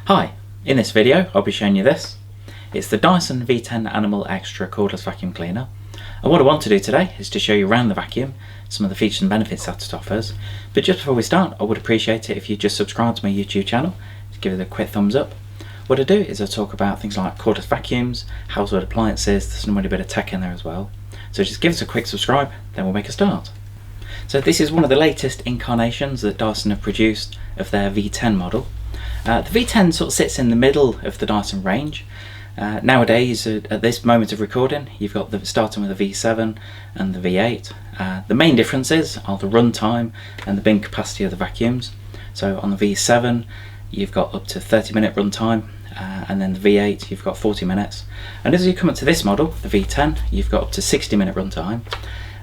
Hi, in this video I'll be showing you this. It's the Dyson V10 Animal Extra cordless vacuum cleaner, and what I want to do today is to show you around the vacuum, some of the features and benefits that it offers. But just before we start, I would appreciate it if you just subscribe to my YouTube channel, to give it a quick thumbs up. What I do is I talk about things like cordless vacuums, household appliances, there's normally a bit of tech in there as well. So just give us a quick subscribe, then we'll make a start. So this is one of the latest incarnations that Dyson have produced of their V10 model. The V10 sort of sits in the middle of the Dyson range. Nowadays, at this moment of recording, you've got starting with the V7 and the V8. The main differences are the runtime and the bin capacity of the vacuums. So on the V7, you've got up to 30-minute runtime, and then the V8, you've got 40 minutes. And as you come up to this model, the V10, you've got up to 60-minute runtime.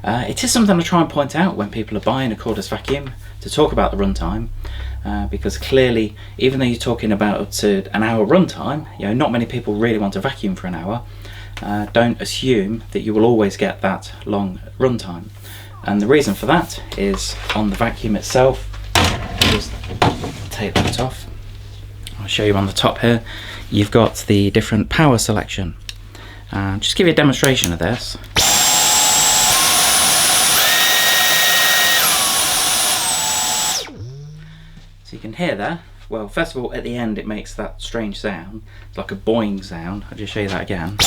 It is something I try and point out when people are buying a cordless vacuum, to talk about the runtime, because clearly, even though you're talking about up to an hour runtime, not many people really want to vacuum for an hour. Don't assume that you will always get that long runtime, and the reason for that is on the vacuum itself. Just take that off. I'll show you on the top here. You've got the different power selection. Just give you a demonstration of this. So you can hear there. Well, first of all, at the end it makes that strange sound. It's like a boing sound. I'll just show you that again.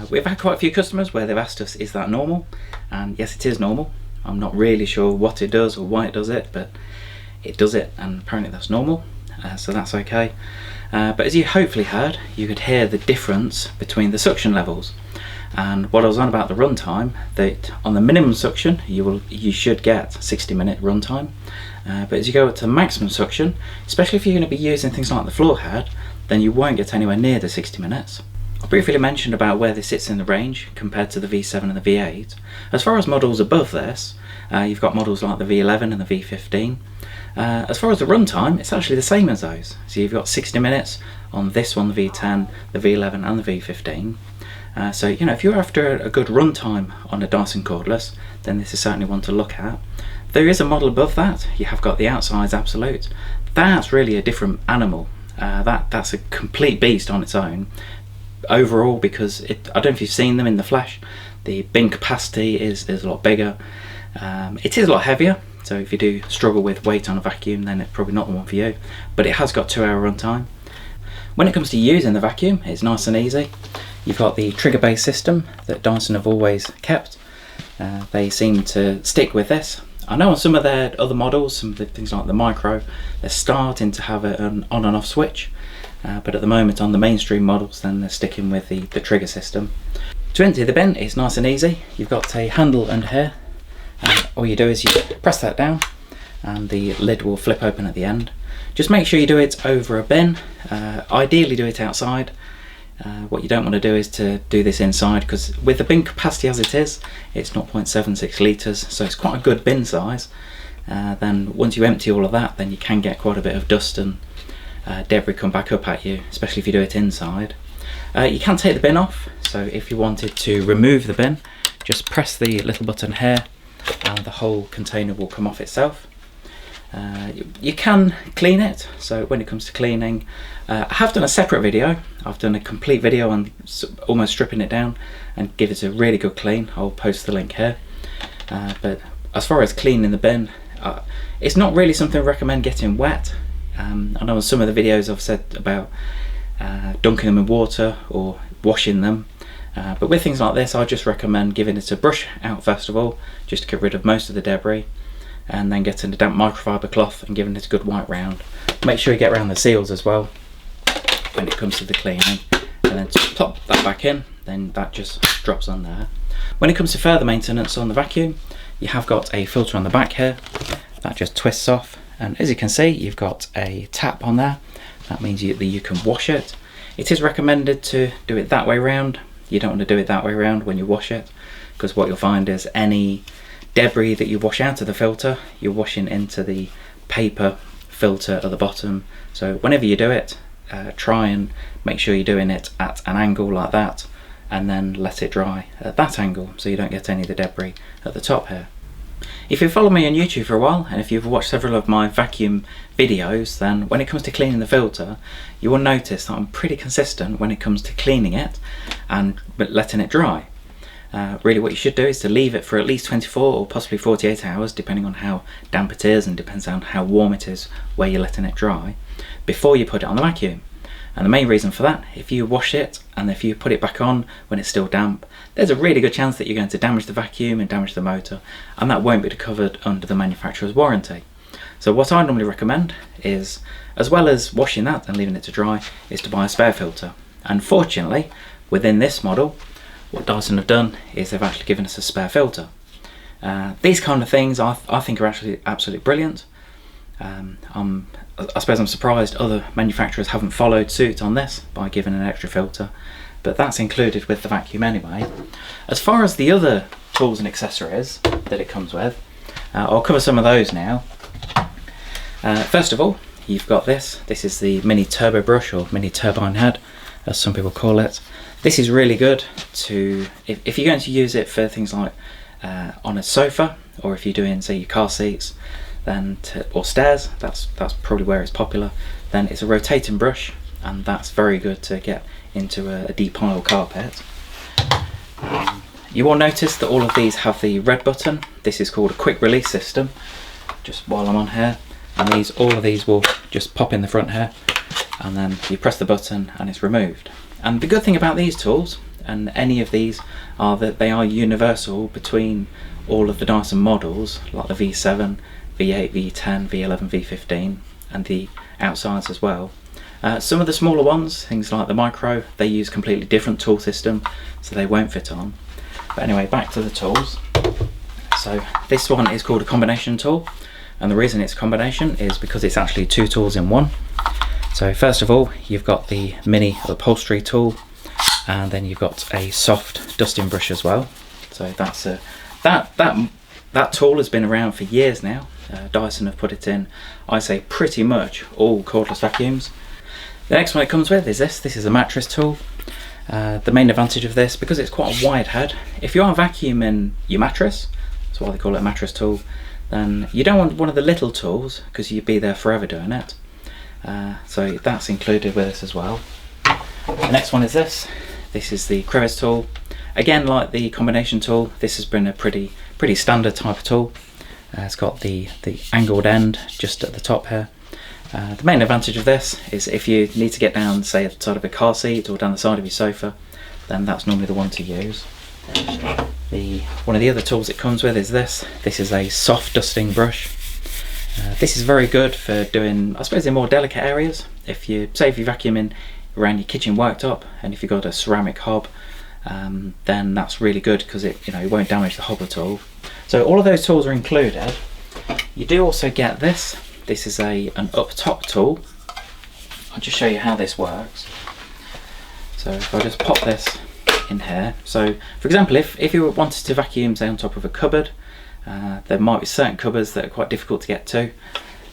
We've had quite a few customers where they've asked us, is that normal? And yes, it is normal. I'm not really sure what it does or why it does it, but it does it, and apparently that's normal, so that's okay. But as you hopefully heard, you could hear the difference between the suction levels. And what I was on about the runtime, that on the minimum suction you should get 60-minute runtime, but as you go up to maximum suction, especially if you're going to be using things like the floor head, then you won't get anywhere near the 60 minutes. I briefly mentioned about where this sits in the range compared to the V7 and the V8. As far as models above this, you've got models like the V11 and the V15. As far as the runtime, it's actually the same as those. So you've got 60 minutes on this one, the V10, the V11 and the V15. So if you're after a good runtime on a Dyson cordless, then this is certainly one to look at. There is a model above that. You have got the outsize-absolute. That's really a different animal. That's a complete beast on its own. Overall, because I don't know if you've seen them in the flesh, the bin capacity is a lot bigger. It is a lot heavier, so if you do struggle with weight on a vacuum, then it's probably not the one for you, but it has got 2-hour runtime. When it comes to using the vacuum, it's nice and easy. You've got the trigger-based system that Dyson have always kept. They seem to stick with this. I know on some of their other models, some of the things like the micro, they're starting to have an on and off switch, but at the moment on the mainstream models, then they're sticking with the trigger system. To empty the bin, it's nice and easy. You've got a handle under here, and all you do is you press that down and the lid will flip open at the end. Just make sure you do it over a bin. Ideally do it outside. What you don't want to do is to do this inside, because with the bin capacity as it is, it's 0.76 litres, so it's quite a good bin size. Then once you empty all of that, then you can get quite a bit of dust and debris come back up at you, especially if you do it inside. You can take the bin off, so if you wanted to remove the bin, just press the little button here and the whole container will come off itself. You can clean it, so when it comes to cleaning, I have done a separate video. I've done a complete video on almost stripping it down and give it a really good clean. I'll post the link here. But as far as cleaning the bin, it's not really something I recommend getting wet. I know in some of the videos I've said about dunking them in water or washing them, but with things like this I just recommend giving it a brush out first of all, just to get rid of most of the debris, and then getting a damp microfiber cloth and giving it a good wipe round. Make sure you get around the seals as well when it comes to the cleaning, and then pop that back in, then that just drops on there. When it comes to further maintenance on the vacuum, you have got a filter on the back here that just twists off, and as you can see you've got a tap on there. That means that you can wash it. It is recommended to do it that way round. You don't want to do it that way round when you wash it, because what you'll find is any debris that you wash out of the filter, you're washing into the paper filter at the bottom. So whenever you do it, try and make sure you're doing it at an angle like that, and then let it dry at that angle so you don't get any of the debris at the top here. If you've followed me on YouTube for a while, and if you've watched several of my vacuum videos, then when it comes to cleaning the filter, you will notice that I'm pretty consistent when it comes to cleaning it and letting it dry. Really what you should do is to leave it for at least 24 or possibly 48 hours, depending on how damp it is and depends on how warm it is where you're letting it dry, before you put it on the vacuum. And the main reason for that, if you wash it and if you put it back on when it's still damp, there's a really good chance that you're going to damage the vacuum and damage the motor, and that won't be covered under the manufacturer's warranty. So what I normally recommend is, as well as washing that and leaving it to dry, is to buy a spare filter. And fortunately, within this model, what Dyson have done is they've actually given us a spare filter. These kind of things I think are actually absolutely brilliant. I suppose I'm surprised other manufacturers haven't followed suit on this by giving an extra filter, but that's included with the vacuum anyway. As far as the other tools and accessories that it comes with, I'll cover some of those now. First of all, you've got this. This is the mini turbo brush, or mini turbine head, as some people call it. This is really good to, if you're going to use it for things like on a sofa, or if you're doing, say, your car seats, then or stairs, that's probably where it's popular, then it's a rotating brush, and that's very good to get into a deep pile carpet. You will notice that all of these have the red button. This is called a quick release system, just while I'm on here, and all of these will just pop in the front here, and then you press the button and it's removed. And the good thing about these tools, and any of these, are that they are universal between all of the Dyson models, like the V7, V8, V10, V11, V15, and the outsides as well. Some of the smaller ones, things like the micro, they use completely different tool system, so they won't fit on. But anyway, back to the tools. So this one is called a combination tool, and the reason it's a combination is because it's actually two tools in one. So first of all, you've got the mini upholstery tool, and then you've got a soft dusting brush as well. So that's that tool has been around for years now. Dyson have put it in, I say, pretty much all cordless vacuums. The next one it comes with is this. This is a mattress tool. The main advantage of this, because it's quite a wide head, if you are vacuuming your mattress, that's why they call it a mattress tool, then you don't want one of the little tools, because you'd be there forever doing it. So that's included with this as well. The next one is this. This is the crevice tool. Again, like the combination tool, this has been a pretty standard type of tool. It's got the angled end just at the top here. The main advantage of this is if you need to get down, say, at the side of a car seat or down the side of your sofa, then that's normally the one to use. One of the other tools it comes with is this. This is a soft dusting brush. This is very good for doing, I suppose, in more delicate areas. If you're vacuuming around your kitchen worktop, and if you've got a ceramic hob, then that's really good because it won't damage the hob at all. So all of those tools are included. You do also get this. This is an up top tool. I'll just show you how this works. So if I just pop this in here. So for example, if you wanted to vacuum, say, on top of a cupboard, there might be certain cupboards that are quite difficult to get to,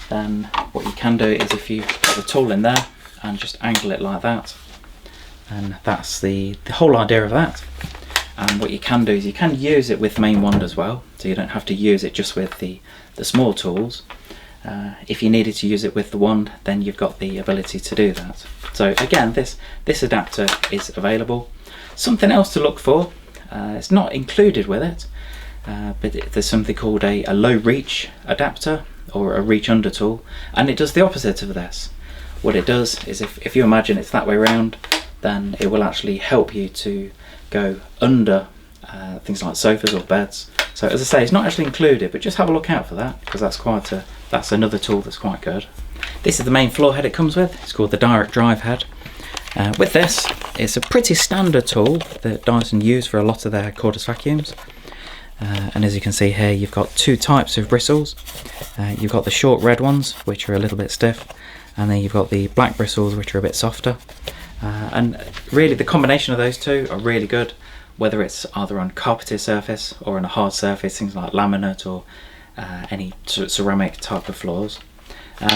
then what you can do is if you put the tool in there and just angle it like that, and that's the whole idea of that. And what you can do is you can use it with the main wand as well, so you don't have to use it just with the small tools. If you needed to use it with the wand, then you've got the ability to do that. So again, this adapter is available. Something else to look for, it's not included with it, but there's something called a low reach adapter, or a reach under tool, and it does the opposite of this. What it does is if you imagine it's that way around, then it will actually help you to go under things like sofas or beds. So as I say, it's not actually included, but just have a look out for that, because that's another tool that's quite good. This is the main floor head it comes with. It's called the direct drive head. With this, it's a pretty standard tool that Dyson use for a lot of their cordless vacuums. And as you can see here, you've got two types of bristles. You've got the short red ones, which are a little bit stiff, and then you've got the black bristles, which are a bit softer. And really the combination of those two are really good, whether it's either on carpeted surface or on a hard surface, things like laminate or any ceramic type of floors.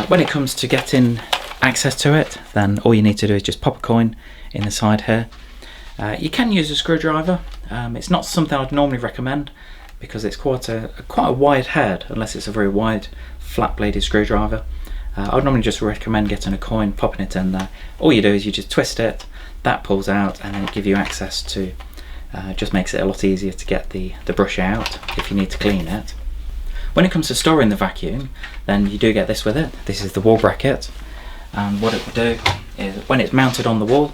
When it comes to getting access to it, then all you need to do is just pop a coin in the side here. You can use a screwdriver. It's not something I'd normally recommend, because it's quite a wide head, unless it's a very wide flat bladed screwdriver. I'd normally just recommend getting a coin, popping it in there. All you do is you just twist it, that pulls out, and then it gives you access to, just makes it a lot easier to get the brush out if you need to clean it. When it comes to storing the vacuum, then you do get this with it. This is the wall bracket, and what it will do is when it's mounted on the wall,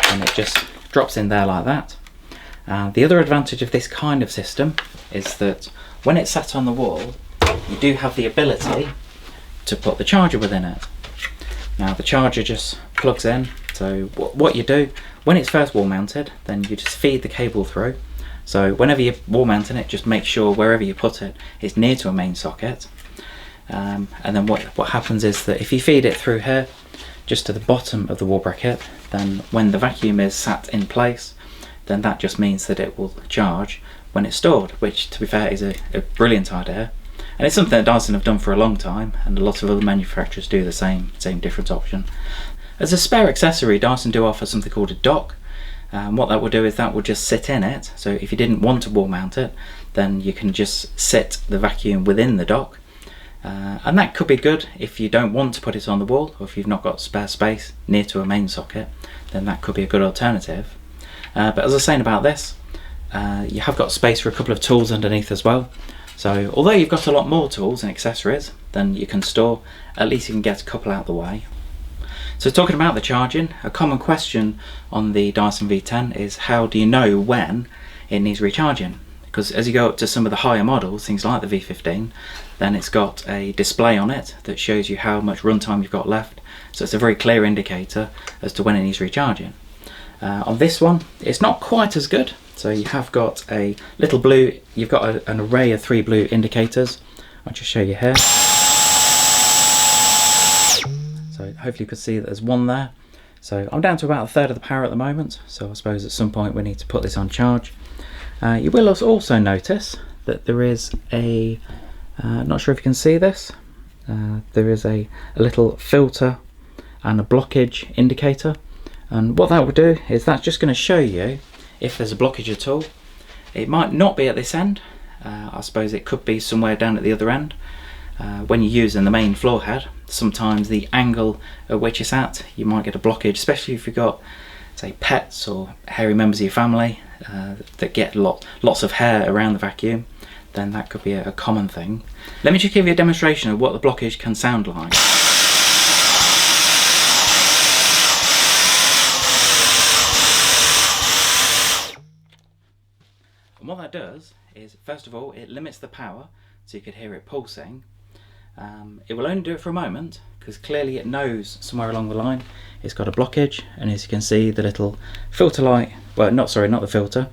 and it just drops in there like that. The other advantage of this kind of system is that when it's sat on the wall, you do have the ability to put the charger within it. Now the charger just plugs in, so what you do, when it's first wall mounted, then you just feed the cable through. So whenever you're wall mounting it, just make sure wherever you put it, it's near to a main socket. And then what happens is that if you feed it through here, just to the bottom of the wall bracket, then when the vacuum is sat in place, then that just means that it will charge when it's stored, which to be fair is a brilliant idea. And it's something that Dyson have done for a long time, and a lot of other manufacturers do the same different option. As a spare accessory, Dyson do offer something called a dock. What that will do is that will just sit in it, so if you didn't want to wall mount it, then you can just sit the vacuum within the dock. And that could be good if you don't want to put it on the wall, or if you've not got spare space near to a main socket, then that could be a good alternative. But as I was saying about this, you have got space for a couple of tools underneath as well. So although you've got a lot more tools and accessories than you can store, at least you can get a couple out of the way. So talking about the charging, a common question on the Dyson V10 is how do you know when it needs recharging? Because as you go up to some of the higher models, things like the V15, then it's got a display on it that shows you how much runtime you've got left. So it's a very clear indicator as to when it needs recharging. On this one, it's not quite as good. So you have got a little blue, you've got an array of 3 blue indicators. I'll just show you here. So hopefully you could see that there's one there. So I'm down to about a third of the power at the moment. So I suppose at some point we need to put this on charge. You will also notice that there is a, not sure if you can see this, there is a little filter and a blockage indicator. And what that will do is that's just going to show you if there's a blockage at all. It might not be at this end. I suppose it could be somewhere down at the other end. When you're using the main floor head, sometimes the angle at which it's at, you might get a blockage, especially if you've got, say, pets or hairy members of your family that get lots of hair around the vacuum, then that could be a common thing. Let me just give you a demonstration of what the blockage can sound like. And what that does is, first of all, it limits the power, so you could hear it pulsing. It will only do it for a moment, because clearly it knows somewhere along the line it's got a blockage, and as you can see the little filter light, well not the filter,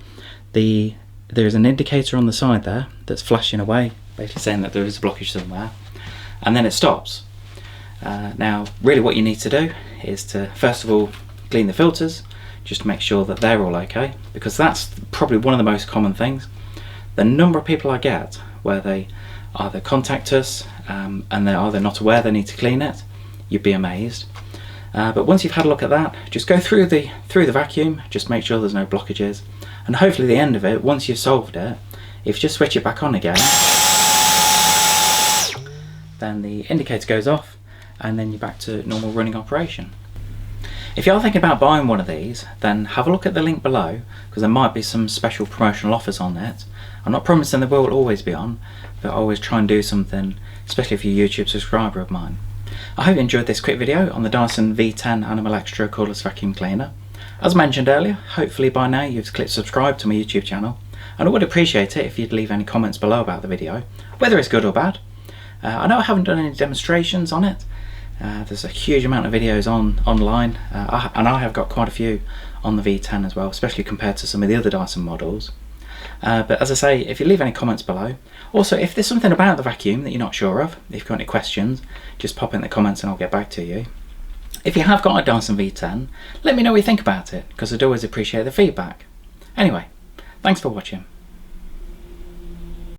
there's an indicator on the side there that's flashing away, basically saying that there is a blockage somewhere, and then it stops. Now really what you need to do is to first of all clean the filters, just to make sure that they're all okay, because that's probably one of the most common things. The number of people I get where they either contact us and they're either not aware they need to clean it, you'd be amazed. But once you've had a look at that, just go through the vacuum, just make sure there's no blockages, and hopefully at the end of it, once you've solved it, if you just switch it back on again, then the indicator goes off and then you're back to normal running operation. If you are thinking about buying one of these, then have a look at the link below, because there might be some special promotional offers on it. I'm not promising they will always be on, but I always try and do something, especially if you're a YouTube subscriber of mine. I hope you enjoyed this quick video on the Dyson V10 Animal Extra cordless vacuum cleaner. As mentioned earlier, hopefully by now you've clicked subscribe to my YouTube channel, and I would appreciate it if you'd leave any comments below about the video, whether it's good or bad. I know I haven't done any demonstrations on it. There's a huge amount of videos online, and I have got quite a few on the V10 as well, especially compared to some of the other Dyson models. But as I say, if you leave any comments below, also if there's something about the vacuum that you're not sure of, if you've got any questions, just pop in the comments and I'll get back to you. If you have got a Dyson V10, let me know what you think about it, because I'd always appreciate the feedback. Anyway, thanks for watching.